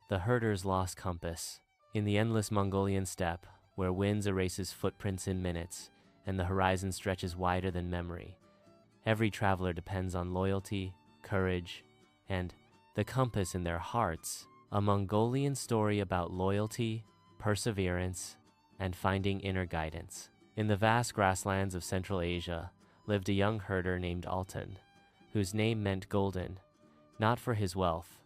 The herder's lost compass. In the endless Mongolian steppe, where winds erases footprints in minutes, and the horizon stretches wider than memory, every traveler depends on loyalty, courage, and the compass in their hearts. A Mongolian story about loyalty, perseverance, and finding inner guidance. In the vast grasslands of Central Asia lived a young herder named Altan, whose name meant golden, not for his wealth,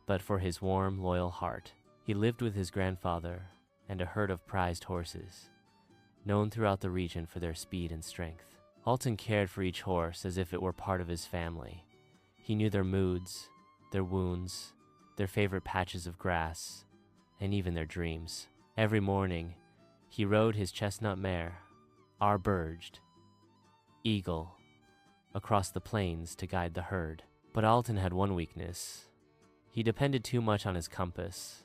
but for his warm, loyal heart. He lived with his grandfather and a herd of prized horses, known throughout the region for their speed and strength. Altan cared for each horse as if it were part of his family. He knew their moods, their wounds, their favorite patches of grass, and even their dreams. Every morning, he rode his chestnut mare, Ar-Burged, Eagle, across the plains to guide the herd. But Altan had one weakness. He depended too much on his compass,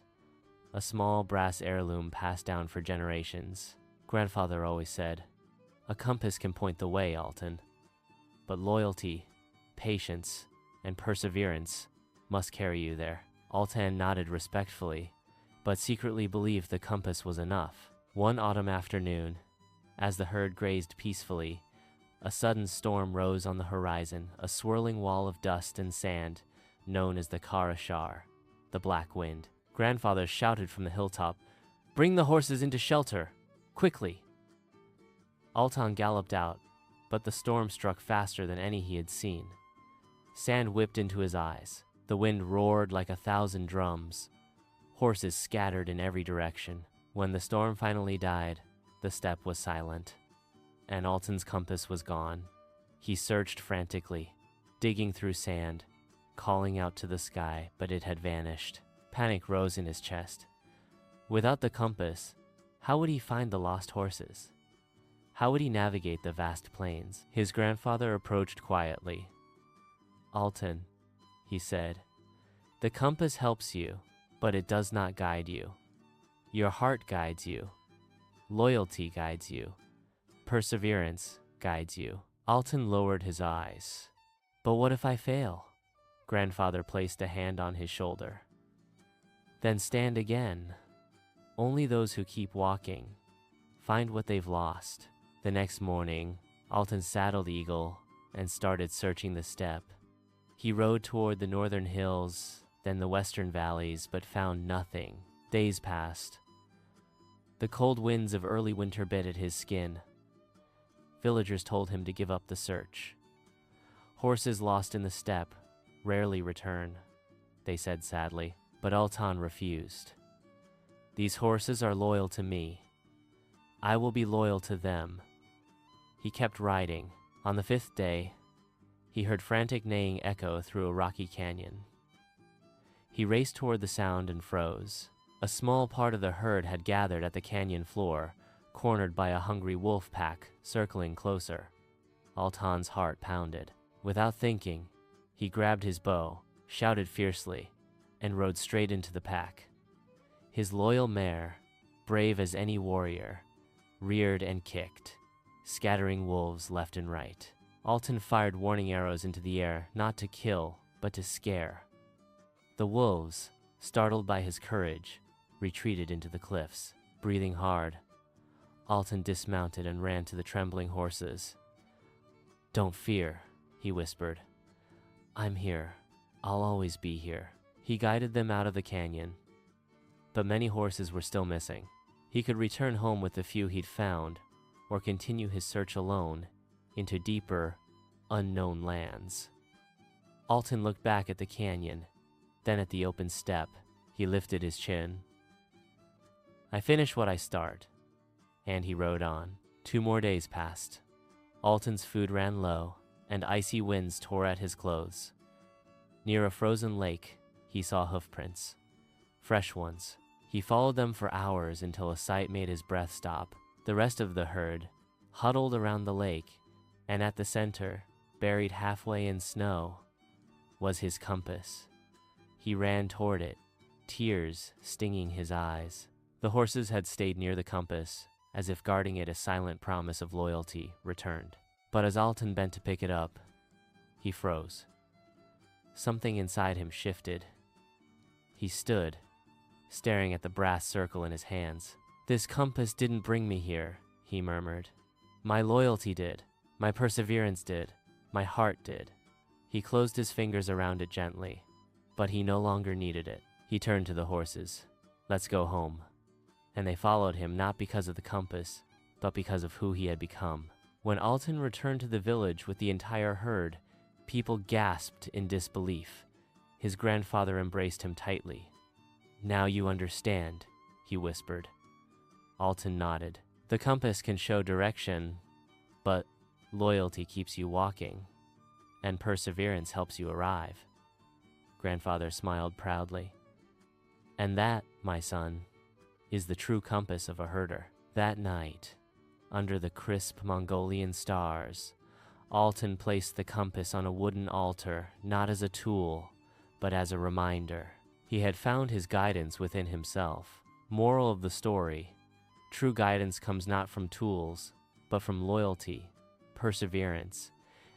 a small brass heirloom passed down for generations. Grandfather always said, "A compass can point the way, Altan, but loyalty, patience, and perseverance must carry you there." Altan nodded respectfully, but secretly believed the compass was enough. One autumn afternoon, as the herd grazed peacefully, a sudden storm rose on the horizon, a swirling wall of dust and sand known as the Karashar, the Black Wind. Grandfather shouted from the hilltop, "Bring the horses into shelter, quickly!" Altan galloped out, but the storm struck faster than any he had seen. Sand whipped into his eyes. The wind roared like 1,000 drums. Horses scattered in every direction. When the storm finally died, the steppe was silent, and Altan's compass was gone. He searched frantically, digging through sand, calling out to the sky, but it had vanished. Panic rose in his chest. Without the compass, how would he find the lost horses? How would he navigate the vast plains? His grandfather approached quietly. "Altan," he said, "the compass helps you, but it does not guide you. Your heart guides you. Loyalty guides you. Perseverance guides you." Altan lowered his eyes. "But what if I fail?" Grandfather placed a hand on his shoulder. "Then stand again. Only those who keep walking find what they've lost." The next morning, Altan saddled Eagle and started searching the steppe. He rode toward the northern hills, then the western valleys, but found nothing. Days passed. The cold winds of early winter bit at his skin. Villagers told him to give up the search. "Horses lost in the steppe rarely return," they said sadly, but Altan refused. "These horses are loyal to me. I will be loyal to them." He kept riding. On the 5th day, he heard frantic neighing echo through a rocky canyon. He raced toward the sound and froze. A small part of the herd had gathered at the canyon floor, cornered by a hungry wolf pack circling closer. Altan's heart pounded. Without thinking, he grabbed his bow, shouted fiercely, and rode straight into the pack. His loyal mare, brave as any warrior, reared and kicked, scattering wolves left and right. Altan fired warning arrows into the air, not to kill, but to scare. The wolves, startled by his courage, retreated into the cliffs. Breathing hard, Altan dismounted and ran to the trembling horses. "Don't fear," he whispered. "I'm here. I'll always be here." He guided them out of the canyon, but many horses were still missing. He could return home with the few he'd found, or continue his search alone into deeper, unknown lands. Altan looked back at the canyon, then at the open steppe. He lifted his chin. "I finish what I start," and he rode on. 2 more days passed. Altan's food ran low, and icy winds tore at his clothes. Near a frozen lake, he saw hoofprints, fresh ones. He followed them for hours until a sight made his breath stop. The rest of the herd huddled around the lake, and at the center, buried halfway in snow, was his compass. He ran toward it, tears stinging his eyes. The horses had stayed near the compass, as if guarding it, a silent promise of loyalty returned. But as Altan bent to pick it up, he froze. Something inside him shifted. He stood, staring at the brass circle in his hands. "This compass didn't bring me here," he murmured. "My loyalty did. My perseverance did. My heart did." He closed his fingers around it gently, but he no longer needed it. He turned to the horses. "Let's go home." And they followed him not because of the compass, but because of who he had become. When Alton returned to the village with the entire herd, people gasped in disbelief. His grandfather embraced him tightly. "Now you understand," he whispered. Alton nodded. "The compass can show direction, but loyalty keeps you walking, and perseverance helps you arrive." Grandfather smiled proudly. "And that, my son, is the true compass of a herder." That night, under the crisp Mongolian stars, Alton placed the compass on a wooden altar, not as a tool, but as a reminder. He had found his guidance within himself. Moral of the story: true guidance comes not from tools, but from loyalty, perseverance,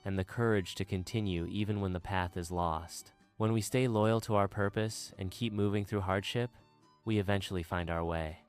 and the courage to continue even when the path is lost. When we stay loyal to our purpose and keep moving through hardship, we eventually find our way.